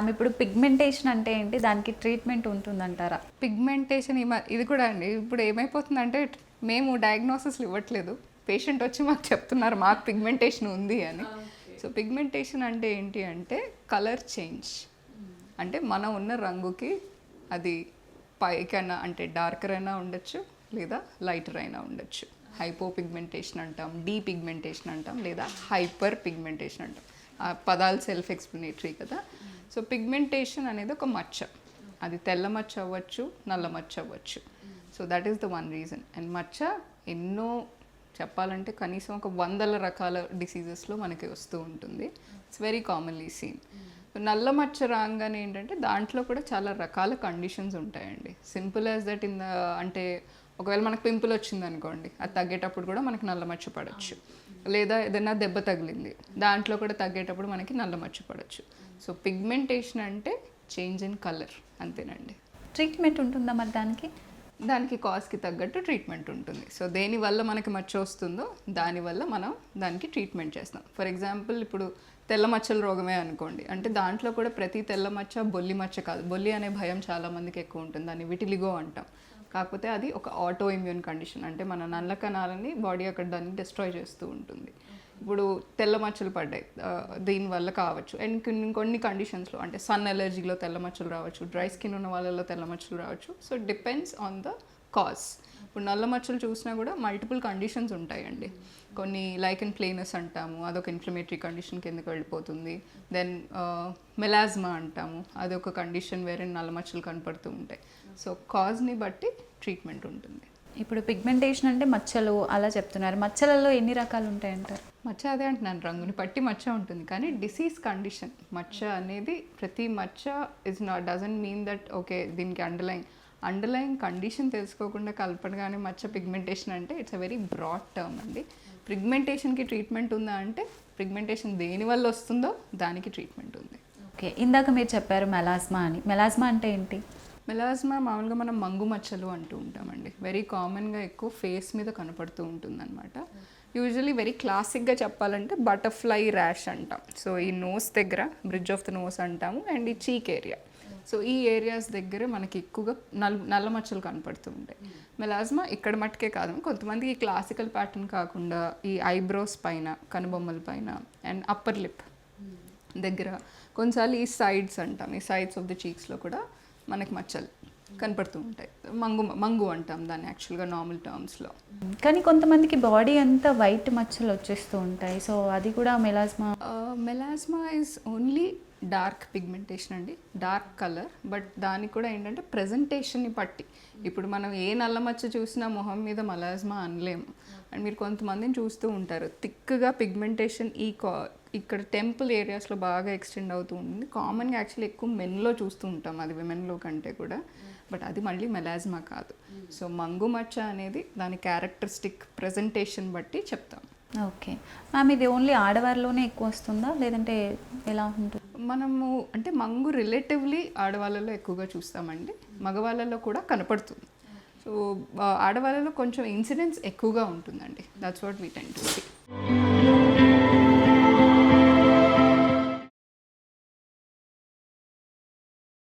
Ma'am ఇప్పుడు pigmentation అంటే ఏంటి, దానికి ట్రీట్మెంట్ ఉంటుందంటారా? పిగ్మెంటేషన్ ఇది కూడా అండి ఇప్పుడు ఏమైపోతుందంటే మేము డయాగ్నోసిస్లు ఇవ్వట్లేదు, పేషెంట్ వచ్చి మాకు చెప్తున్నారు మాకు పిగ్మెంటేషన్ ఉంది అని. సో పిగ్మెంటేషన్ అంటే ఏంటి అంటే కలర్ చేంజ్, అంటే మనం ఉన్న రంగుకి అది పైకైనా అంటే డార్కర్ అయినా ఉండొచ్చు లేదా లైటర్ అయినా ఉండొచ్చు. హైపో పిగ్మెంటేషన్ అంటాం, డీ పిగ్మెంటేషన్ అంటాం, లేదా హైపర్ పిగ్మెంటేషన్ అంటాం. ఆ పదాలు సెల్ఫ్ ఎక్స్ప్లెనేటరీ కదా. సో పిగ్మెంటేషన్ అనేది ఒక మచ్చ, అది తెల్ల మచ్చ అవ్వచ్చు, నల్ల మచ్చ అవ్వచ్చు. So that is the one reason. And మచ్చ ఎన్నో చెప్పాలంటే కనీసం ఒక 100 రకాల డిసీజెస్లో మనకి వస్తూ ఉంటుంది. It's very commonly seen. నల్ల మచ్చ రాగానే ఏంటంటే దాంట్లో కూడా చాలా రకాల కండిషన్స్ ఉంటాయండి. సింపుల్ యాజ్ దట్ అంటే ఒకవేళ మనకు పింపుల్ వచ్చింది అనుకోండి, అది తగ్గేటప్పుడు కూడా మనకి నల్ల మచ్చ పడవచ్చు. లేదా ఏదైనా దెబ్బ తగిలింది, దాంట్లో కూడా తగ్గేటప్పుడు మనకి నల్ల మచ్చ పడవచ్చు. సో పిగ్మెంటేషన్ అంటే చేంజ్ ఇన్ కలర్ అంతేనండి. ట్రీట్మెంట్ ఉంటుందా మరి దానికి కాస్ట్కి తగ్గట్టు ట్రీట్మెంట్ ఉంటుంది. సో దేనివల్ల మనకి మచ్చ వస్తుందో దానివల్ల మనం దానికి ట్రీట్మెంట్ చేస్తాం. ఫర్ ఎగ్జాంపుల్ ఇప్పుడు తెల్ల మచ్చల రోగమే అనుకోండి, అంటే దాంట్లో కూడా ప్రతి తెల్ల మచ్చ బొల్లి మచ్చ కాదు. బొల్లి అనే భయం చాలామందికి ఎక్కువ ఉంటుంది, దాన్ని విటిలిగో అంటాం. కాకపోతే అది ఒక ఆటో ఇమ్యూన్ కండిషన్, అంటే మన నల్ల కణాలని బాడీ అక్కడ దాన్ని డిస్ట్రాయ్ చేస్తూ ఉంటుంది. ఇప్పుడు తెల్ల మచ్చలు పడ్డాయి దీనివల్ల కావచ్చు. అండ్ కొన్ని కండిషన్స్లో అంటే సన్ ఎలర్జీలో తెల్ల మచ్చలు రావచ్చు, డ్రై స్కిన్ ఉన్న వాళ్ళలో తెల్ల మచ్చలు రావచ్చు. So depends on the cause. ఇప్పుడు నల్ల మచ్చలు చూసినా కూడా మల్టిపుల్ కండిషన్స్ ఉంటాయండి. కొన్ని లైకెన్ ప్లేనస్ అంటాము, అదొక ఇన్ఫ్లమేటరీ కండిషన్ కిందకి వెళ్ళిపోతుంది. దెన్ మెలాజ్మా అంటాము, అదొక కండిషన్ వేరే నల్ల మచ్చలు కనపడుతూ ఉంటాయి. సో కాజ్ని బట్టి ట్రీట్మెంట్ ఉంటుంది. ఇప్పుడు పిగ్మెంటేషన్ అంటే మచ్చలు అలా చెప్తున్నారు, మచ్చలలో ఎన్ని రకాలు ఉంటాయంటారు? మచ్చ అదే అంటున్నాను, రంగుని బట్టి మచ్చ ఉంటుంది. కానీ డిసీజ్ కండిషన్ మచ్చ అనేది ప్రతి మచ్చ is not doesn't mean that okay దీనికి అండర్లైన్ కండిషన్ తెలుసుకోకుండా కలపడగానే మచ్చ పిగ్మెంటేషన్ అంటే it's a very broad term అండి. పిగ్మెంటేషన్కి ట్రీట్మెంట్ ఉందా అంటే పిగ్మెంటేషన్ దేనివల్ల వస్తుందో దానికి ట్రీట్మెంట్ ఉంది. ఓకే, ఇందాక మీరు చెప్పారు మెలాస్మా అని. మెలాస్మా అంటే ఏంటి? మెలాస్మా మామూలుగా మనం మంగు మచ్చలు అంటూ ఉంటామండి. వెరీ కామన్గా ఎక్కువ ఫేస్ మీద కనపడుతూ ఉంటుందన్నమాట. యూజువలీ వెరీ క్లాసిక్గా చెప్పాలంటే బటర్ఫ్లై ర్యాష్ అంటాం. సో ఈ నోస్ దగ్గర బ్రిడ్జ్ ఆఫ్ ద నోస్ అంటాము, అండ్ ఈ చీక్ ఏరియా. సో ఈ ఏరియాస్ దగ్గర మనకి ఎక్కువగా నల్ల మచ్చలు కనపడుతూ ఉంటాయి. మెలాస్మా ఇక్కడ మట్టుకే కాదు, కొంతమందికి ఈ క్లాసికల్ ప్యాటర్న్ కాకుండా ఈ ఐబ్రోస్ పైన, కనుబొమ్మల పైన, అండ్ అప్పర్ లిప్ దగ్గర, కొన్నిసార్లు ఈ సైడ్స్ అంటాం, ఈ సైడ్స్ ఆఫ్ ద చీక్స్లో కూడా మనకి మచ్చలు కనపడుతూ ఉంటాయి. మంగు అంటాం దాన్ని యాక్చువల్గా నార్మల్ టర్మ్స్లో. కానీ కొంతమందికి బాడీ అంతా వైట్ మచ్చలు వచ్చేస్తూ ఉంటాయి. సో అది కూడా melasma? Melasma is only dark pigmentation అండి, డార్క్ కలర్. బట్ దానికి కూడా ఏంటంటే ప్రజెంటేషన్ని బట్టి, ఇప్పుడు మనం ఏ నల్ల మచ్చ చూసినా మొహం మీద మెలాస్మా అనలేము. అండ్ మీరు కొంతమందిని చూస్తూ ఉంటారు థిక్గా పిగ్మెంటేషన్ ఇక్కడ టెంపుల్ ఏరియాస్లో బాగా ఎక్స్టెండ్ అవుతూ ఉంటుంది. కామన్గా యాక్చువల్లీ ఎక్కువ మెన్లో చూస్తూ ఉంటాం, అది విమెన్లో కంటే కూడా. బట్ అది మళ్ళీ మెలాస్మా కాదు. సో మంగు మచ్చ అనేది దాని క్యారెక్టరిస్టిక్ ప్రజెంటేషన్ బట్టి చెప్తాం. ఓకే మ్యామ్, ఇది ఓన్లీ ఆడవారిలోనే ఎక్కువ వస్తుందా లేదంటే ఎలా ఉంటుంది? మనము అంటే మంగు రిలేటివ్లీ ఆడవాళ్ళలో ఎక్కువగా చూస్తామండి, మగవాళ్ళలో కూడా కనపడుతుంది. సో ఆడవాళ్ళలో కొంచెం ఇన్సిడెన్స్ ఎక్కువగా ఉంటుందండి. That's what we tend to see.